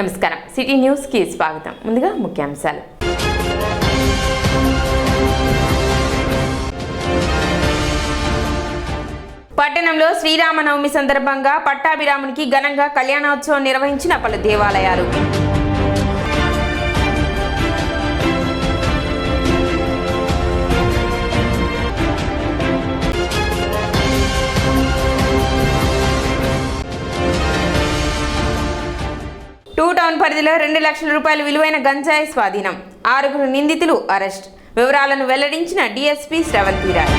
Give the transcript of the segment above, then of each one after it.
నమస్కారం city news కి స్వాగతం. ముందుగా ముఖ్యాంశాలు. పట్టణంలో శ్రీరామనవమి సందర్భంగా పట్టాభిరామునికి ఘనంగా కళ్యాణోత్సవం నిర్వహించిన పలు దేవాలయాలు. టూ టౌన్ పరిధిలో 2 లక్షల రూపాయల విలువైన గంజాయి స్వాధీనం. 6 నిందితులు అరెస్ట్. వివరాలను వెల్లడించిన డీఎస్పీ శ్రవంతి రాయ్.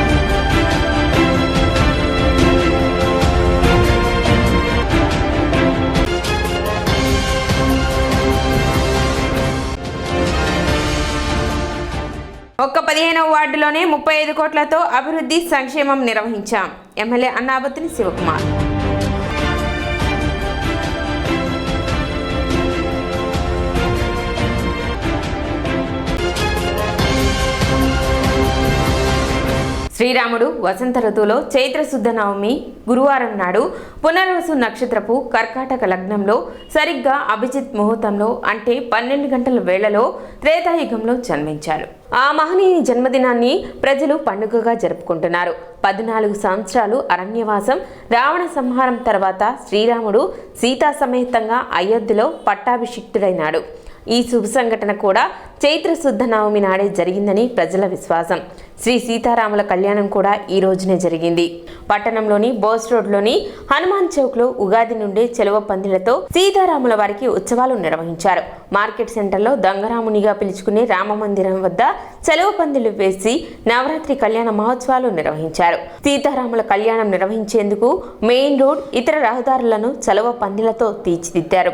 ఒక్క 15వ వార్డులోనే 35 కోట్లతో అభివృద్ధి సంక్షేమం నిర్వహించాం. ఎమ్మెల్యే అన్నాబత్తిని శివకుమార్. శ్రీరాముడు వసంత ఋతువులో చైత్రశుద్ధ నవమి గురువారం నాడు పునర్వసు నక్షత్రపు కర్కాటక లగ్నంలో సరిగ్గా అభిజిత్ ముహూర్తంలో అంటే 12 గంటల వేళలో త్రేతాయుగంలో జన్మించారు. ఆ మహనీయుని జన్మదినాన్ని ప్రజలు పండుగగా జరుపుకుంటున్నారు. 14 సంవత్సరాలు అరణ్యవాసం, రావణ సంహారం తర్వాత శ్రీరాముడు సీతా సమేతంగా అయోధ్యలో పట్టాభిషిక్తుడైనాడు. ఈ శుభ సంఘటన కూడా చైత్రశుద్ధ నవమి నాడే జరిగిందని ప్రజల విశ్వాసం. శ్రీ సీతారాముల కళ్యాణం కూడా ఈ రోజునే జరిగింది. పట్టణంలోని బోస్ రోడ్లోని హనుమాన్ చౌక్లో ఉగాది నుండే చెలువ పందిళ్లతో సీతారాముల వారికి ఉత్సవాలు నిర్వహించారు. మార్కెట్ సెంటర్లో దొంగరామునిగా పిలుచుకునే రామ మందిరం వద్ద చెలువ పందిళ్లు వేసి నవరాత్రి కళ్యాణ మహోత్సవాలు నిర్వహించారు. సీతారాముల కళ్యాణం నిర్వహించేందుకు మెయిన్ రోడ్, ఇతర రహదారులను చెలువ పందిళ్లతో తీర్చిదిద్దారు.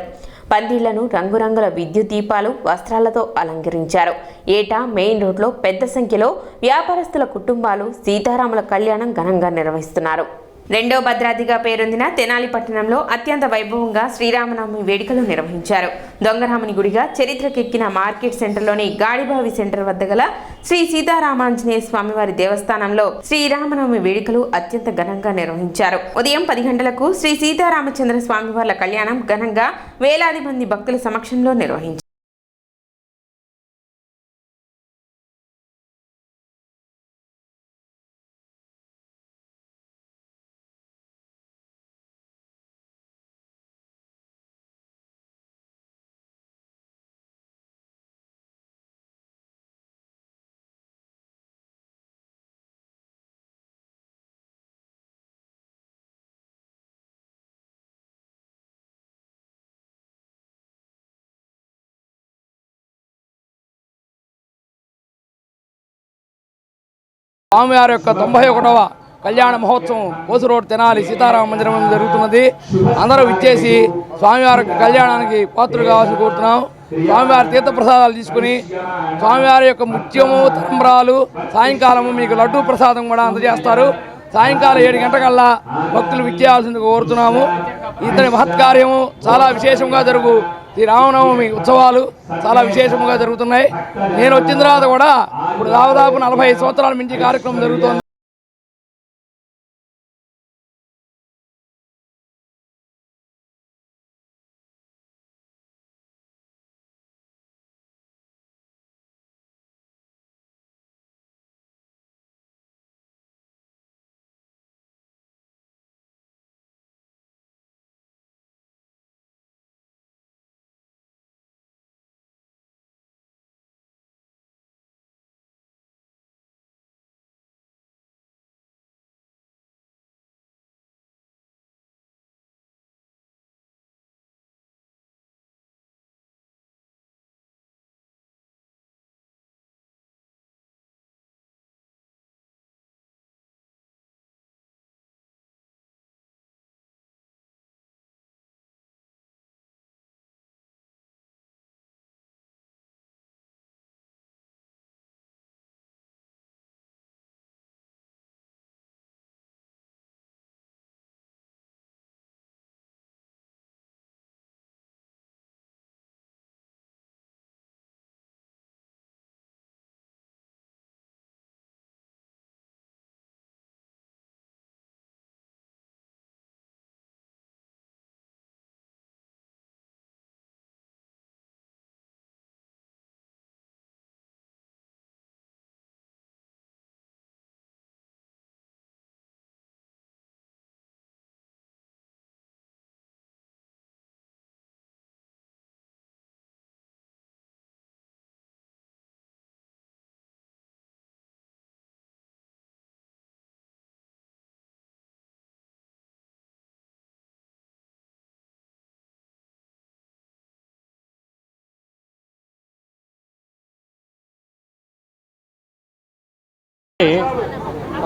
పందిళ్లను రంగురంగుల విద్యుత్ దీపాలు, వస్త్రాలతో అలంకరించారు. ఏటా మెయిన్ రోడ్లో పెద్ద సంఖ్యలో వ్యాపారస్తుల కుటుంబాలు సీతారాముల కళ్యాణం ఘనంగా నిర్వహిస్తున్నారు. రెండో భద్రాద్రిగా పేరొందిన తెనాలి పట్టణంలో అత్యంత వైభవంగా శ్రీరామనవమి వేడుకలు నిర్వహించారు. దొంగరాముని గుడిగా చరిత్రకెక్కిన మార్కెట్ సెంటర్లోని గాడిబావి సెంటర్ వద్ద గల శ్రీ సీతారామాంజనేయ స్వామివారి దేవస్థానంలో శ్రీరామనవమి వేడుకలు అత్యంత ఘనంగా నిర్వహించారు. ఉదయం 10 గంటలకు శ్రీ సీతారామచంద్ర స్వామివార్ల కళ్యాణం ఘనంగా వేలాది మంది భక్తుల సమక్షంలో నిర్వహించారు. స్వామివారి యొక్క 91వ కళ్యాణ మహోత్సవం కోసు రోడ్ తెనాలి సీతారామ మందిరం జరుగుతున్నది. అందరూ విచ్చేసి స్వామివారి కళ్యాణానికి పాత్రలు కావాల్సి కోరుతున్నాం. స్వామివారి తీర్థప్రసాదాలు తీసుకుని స్వామివారి యొక్క ముత్యము, తంబ్రాలు, సాయంకాలము మీకు లడ్డూ ప్రసాదం కూడా అందజేస్తారు. సాయంకాలం 7 గంటలకల్లా భక్తులు విచ్చేయాల్సింది కోరుతున్నాము. ఇతని మహత్కార్యము చాలా విశేషంగా జరుగు ఈ రామనవమి ఉత్సవాలు చాలా విశేషంగా జరుగుతున్నాయి. నేను వచ్చిన తర్వాత కూడా ఇప్పుడు దాదాపు 45 సంవత్సరాల మించి కార్యక్రమం జరుగుతోంది.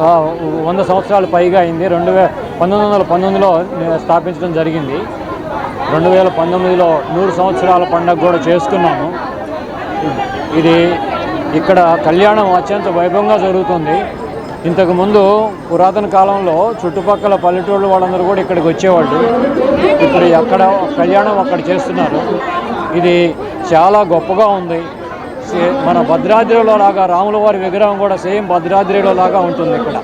100 సంవత్సరాలు పైగా అయింది. 1919లో స్థాపించడం జరిగింది. 2019లో 100 సంవత్సరాల పండుగ కూడా చేసుకున్నాము. ఇది ఇక్కడ కళ్యాణం అత్యంత వైభవంగా జరుగుతుంది. ఇంతకుముందు పురాతన కాలంలో చుట్టుపక్కల పల్లెటూళ్ళు వాళ్ళందరూ కూడా ఇక్కడికి వచ్చేవాళ్ళు. ఇప్పుడు అక్కడ కళ్యాణం అక్కడ చేస్తున్నారు. ఇది చాలా గొప్పగా ఉంది. మన భద్రాద్రిలో లాగా రాముల వారి విగ్రహం కూడా సేమ్ భద్రాద్రిలో లాగా ఉంటుంది ఇక్కడ.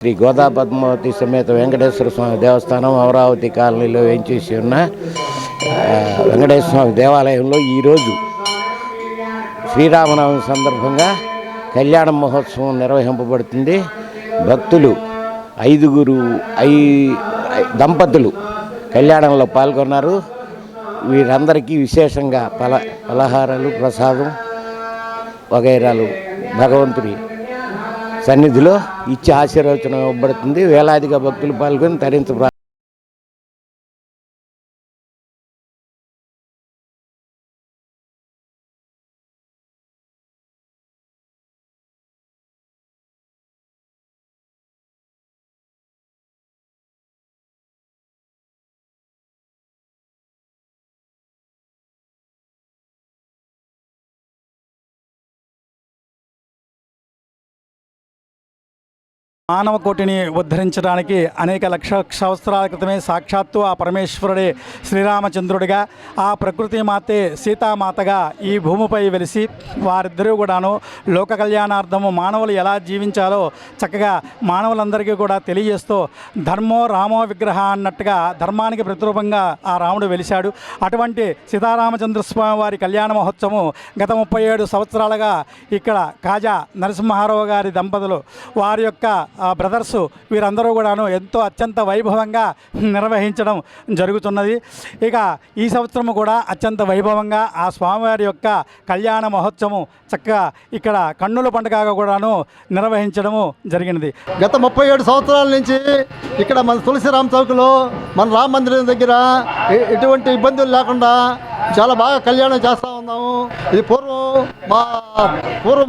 శ్రీ గోదా పద్మావతి సమేత వెంకటేశ్వర స్వామి దేవస్థానం అమరావతి కాలనీలో వేంచేసి ఉన్న వెంకటేశ్వర స్వామి దేవాలయంలో ఈరోజు శ్రీరామనవమి సందర్భంగా కళ్యాణ మహోత్సవం నిర్వహింపబడుతుంది. భక్తులు 5 దంపతులు కళ్యాణంలో పాల్గొన్నారు. వీరందరికీ విశేషంగా పలహారాలు, ప్రసాదం వగైరాలు భగవంతుడి సన్నిధిలో ఇచ్చి ఆశీర్వచనం ఇవ్వబడుతుంది. వేలాదిగా భక్తులు పాల్గొని తరించ మానవ కోటిని ఉద్ధరించడానికి అనేక లక్ష సంవత్సరాల క్రితమే సాక్షాత్తు ఆ పరమేశ్వరుడే శ్రీరామచంద్రుడిగా, ఆ ప్రకృతి మాతే సీతామాతగా ఈ భూమిపై వెలిసి వారిద్దరూ కూడాను లోక కళ్యాణార్థము మానవులు ఎలా జీవించాలో చక్కగా మానవులందరికీ కూడా తెలియజేస్తూ ధర్మో రామో విగ్రహ అన్నట్టుగా ధర్మానికి ప్రతిరూపంగా ఆ రాముడు వెలిశాడు. అటువంటి సీతారామచంద్రస్వామి వారి కళ్యాణ మహోత్సవం గత 37 సంవత్సరాలుగా ఇక్కడ కాజా నరసింహారావు గారి దంపతులు వారి యొక్క బ్రదర్సు వీరందరూ కూడాను ఎంతో అత్యంత వైభవంగా నిర్వహించడం జరుగుతున్నది. ఇక ఈ సంవత్సరం కూడా అత్యంత వైభవంగా ఆ స్వామివారి యొక్క కళ్యాణ మహోత్సవం చక్కగా ఇక్కడ కన్నుల పండుగగా కూడాను నిర్వహించడము జరిగినది. గత 37 సంవత్సరాల నుంచి ఇక్కడ మన తులసిరామ్ చౌక్లో మన రామ మందిరం దగ్గర ఎటువంటి ఇబ్బందులు లేకుండా చాలా బాగా కళ్యాణం చేస్తూ ఉన్నాము. ఇది పూర్వం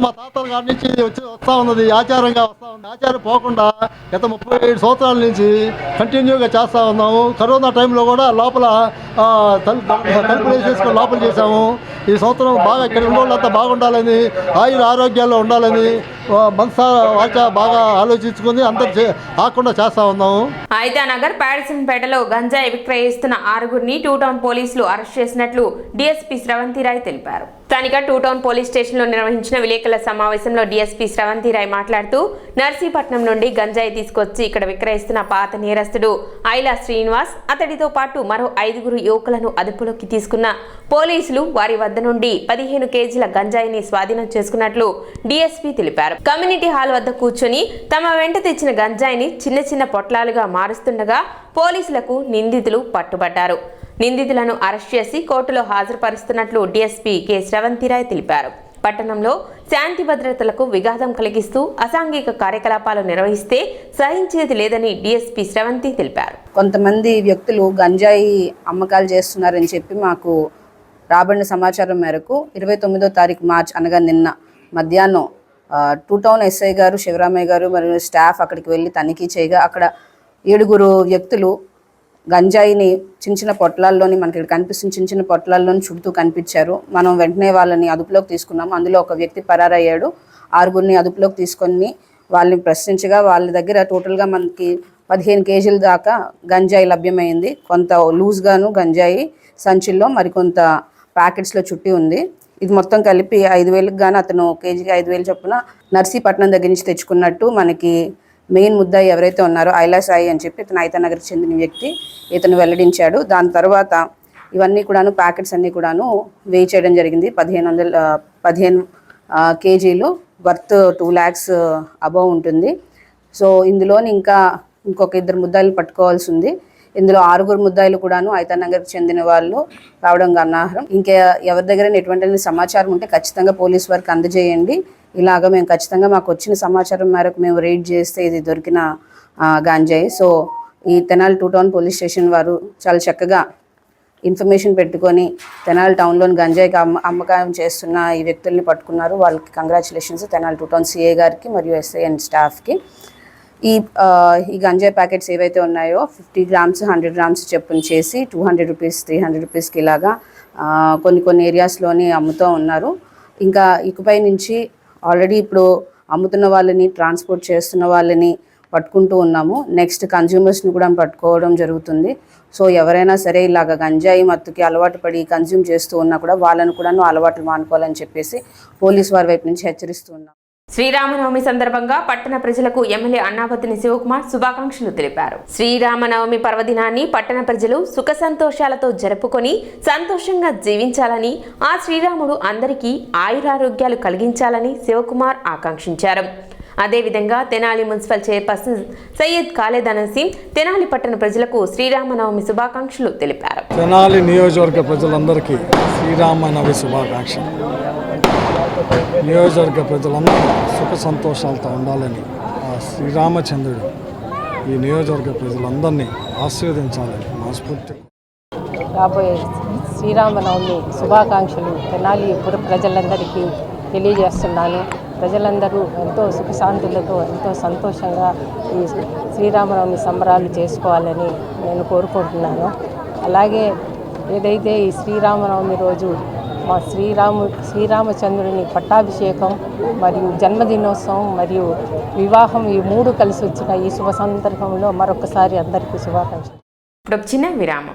మా తాతల గారి నుంచి వస్తూ ఉన్నది, ఆచారంగా వస్తూ ఉంది. ఆచారం పోకుండా గత 37 సంవత్సరాల నుంచి కంటిన్యూగా చేస్తూ ఉన్నాము. కరోనా టైంలో కూడా లోపల తలుపులు వేసేసుకొని లోపల చేసాము. ఈ సంవత్సరం బాగా ఇక్కడ ఉన్న వాళ్ళంతా బాగుండాలని, ఆయుర ఆరోగ్యాల్లో ఉండాలని మనసా వాచ బాగా ఆలోచించుకొని అందరు ఆకుండా చేస్తూ ఉన్నాము. ఐతానగర్ ప్యాడిసన్పేటలో గంజాయి విక్రయిస్తున్న 6గురిని టూ టౌన్ పోలీసులు అరెస్ట్ చేసినట్లు డీఎస్పీ స్రవంతిరాయ్ తెలిపారు. స్థానిక టూ టౌన్ పోలీస్ స్టేషన్లో నిర్వహించిన విలేకరుల సమావేశంలో డీఎస్పీ స్రవంతిరాయ్ మాట్లాడుతూ నర్సీపట్నం నుండి గంజాయి తీసుకొచ్చి ఇక్కడ విక్రయిస్తున్న పాత నేరస్తుడు ఐలా శ్రీనివాస్, అతడితో పాటు మరో 5 యువకులను అదుపులోకి తీసుకున్న పోలీసులు వారి వద్ద నుండి 15 కేజీల గంజాయిని స్వాధీనం చేసుకున్నట్లు డీఎస్పీ తెలిపారు. కమ్యూనిటీ హాల్ వద్ద కూర్చొని తమ వెంట తెచ్చిన గంజాయిని చిన్న చిన్న పొట్లాలుగా మారుస్తుండగా పోలీసులకు నిందితులు పట్టుబడ్డారు. నిందితులను అరెస్ట్ చేసి కోర్టులో హాజరుపరుస్తున్నట్లు డీఎస్పీ కె స్రవంతిరాయ్ తెలిపారు. పట్టణంలో శాంతి భద్రతలకు విఘాతం కలిగిస్తూ అసాంఘిక కార్యకలాపాలు నిర్వహిస్తే సహించేది లేదని డీఎస్పీ స్రవంతి తెలిపారు. కొంతమంది వ్యక్తులు గంజాయి అమ్మకాలు చేస్తున్నారని చెప్పి మాకు రాబడిన సమాచారం మేరకు 29వ తారీఖు మార్చి అనగా నిన్న మధ్యాహ్నం టూ టౌన్ ఎస్ఐ గారు శివరామయ్య గారు మరియు స్టాఫ్ అక్కడికి వెళ్ళి తనిఖీ చేయగా అక్కడ 7 వ్యక్తులు గంజాయిని చిన్న చిన్న పొట్లాల్లోని మనకి ఇక్కడ కనిపిస్తున్న చిన్న చిన్న పొట్లాల్లోని చుడుతూ కనిపించారు. మనం వెంటనే వాళ్ళని అదుపులోకి తీసుకున్నాము. అందులో ఒక వ్యక్తి పరారయ్యాడు. 6గురిని అదుపులోకి తీసుకొని వాళ్ళని ప్రశ్నించగా వాళ్ళ దగ్గర టోటల్గా మనకి 15 కేజీల దాకా గంజాయి లభ్యమైంది. కొంత లూజ్గాను గంజాయి సంచుల్లో మరికొంత ప్యాకెట్స్లో చుట్టి ఉంది. ఇది మొత్తం కలిపి 5,000కి గాను అతను కేజీకి 5,000 చొప్పున నర్సీపట్నం దగ్గర నుంచి తెచ్చుకున్నట్టు మనకి మెయిన్ ముద్దాయి ఎవరైతే ఉన్నారో ఐలాసాయి అని చెప్పి ఇతను ఐతానగర్కి చెందిన వ్యక్తి ఇతను వెల్లడించాడు. దాని తర్వాత ఇవన్నీ కూడాను ప్యాకెట్స్ అన్నీ కూడాను వేయి చేయడం జరిగింది. 15 కేజీలు వర్త్ 2 lakhs అబౌవ్ ఉంటుంది. సో ఇందులోని ఇంకొక 2 ముద్దాయిలు పట్టుకోవాల్సి ఉంది. ఇందులో 6 ముద్దాయిలు కూడాను ఐతానగర్కి చెందిన వాళ్ళు రావడం గమనార్హం. ఇంకా ఎవరి దగ్గర ఎటువంటి సమాచారం ఉంటే ఖచ్చితంగా పోలీస్ వారికి అందజేయండి. ఇలాగ మేము ఖచ్చితంగా మాకు వచ్చిన సమాచారం మేరకు మేము రైడ్ చేస్తే ఇది దొరికిన గాంజాయి. సో ఈ తెనాలి 2 టౌన్ పోలీస్ స్టేషన్ వారు చాలా చక్కగా ఇన్ఫర్మేషన్ పెట్టుకొని తెనాలి టౌన్లోని గంజాయికి అమ్మకం చేస్తున్న ఈ వ్యక్తుల్ని పట్టుకున్నారు. వాళ్ళకి కంగ్రాచులేషన్స్ తెనాలి 2 టౌన్ సిఐ గారికి మరియు ఎస్ఐ అండ్ స్టాఫ్కి. ఈ గంజాయి ప్యాకెట్స్ ఏవైతే ఉన్నాయో 50 grams 100 grams చెప్పున చేసి 200 రూపీస్ 300 రూపీస్కి ఇలాగా కొన్ని ఏరియాస్లోని అమ్ముతూ ఉన్నారు. ఇంకా ఇకపై నుంచి ఆల్రెడీ ఇప్పుడు అమ్ముతున్న వాళ్ళని ట్రాన్స్పోర్ట్ చేస్తున్న వాళ్ళని పట్టుకుంటూ ఉన్నాము. నెక్స్ట్ కన్జ్యూమర్స్ని కూడా పట్టుకోవడం జరుగుతుంది. సో ఎవరైనా సరే ఇలాగ గంజాయి మత్తుకి అలవాటు పడి కన్జ్యూమ్ చేస్తూ ఉన్నా కూడా వాళ్ళను కూడా అలవాట్లు మానుకోవాలని చెప్పేసి పోలీస్ వారి వైపు నుంచి హెచ్చరిస్తూ ఉన్నాం. శ్రీరామనవమి సందర్భంగా పట్టణ ప్రజలకు ఎమ్మెల్యే అన్నాపతిని శివకుమార్ శుభాకాంక్షలు తెలిపారు. శ్రీరామనవమి పర్వదినాన్ని పట్టణ ప్రజలు సుఖ సంతోషాలతో జరుపుకొని సంతోషంగా జీవించాలని, ఆ శ్రీరాముడు అందరికీ ఆయురారోగ్యాలు కలిగించాలని శివకుమార్ ఆకాంక్షించారు. అదేవిధంగా తెనాలి మున్సిపల్ చైర్పర్సన్ సయ్యద్ ఖాలేద్ అనసీం తెనాలి పట్టణ ప్రజలకు శ్రీరామనవమి శుభాకాంక్షలు తెలిపారు. తెనాలి నియోజకవర్గ ప్రజలందరికీ శ్రీరామనవమి శుభాకాంక్షలు. నియోజకవర్గ ప్రజలందరూ సుఖ సంతోషాలతో ఉండాలని ఆ శ్రీరామచంద్రుడు ఈ నియోజకవర్గ ప్రజలందరినీ ఆశీర్వదించాలని మనస్ఫూర్తి. రాబోయే శ్రీరామనవమి శుభాకాంక్షలు తెనాలి పుర ప్రజలందరికీ తెలియజేస్తున్నాను. ప్రజలందరూ ఎంతో సుఖశాంతులతో ఎంతో సంతోషంగా ఈ శ్రీరామనవమి సంబరాలు చేసుకోవాలని నేను కోరుకుంటున్నాను. అలాగే ఏదైతే ఈ శ్రీరామనవమి రోజు మా శ్రీరామచంద్రుని పట్టాభిషేకం మరియు జన్మదినోత్సవం మరియు వివాహం ఈ 3 కలిసి వచ్చిన ఈ శుభ సందర్భంలో మరొకసారి అందరికీ శుభాకాంక్షలు. ఇప్పుడు చిన్న విరామం.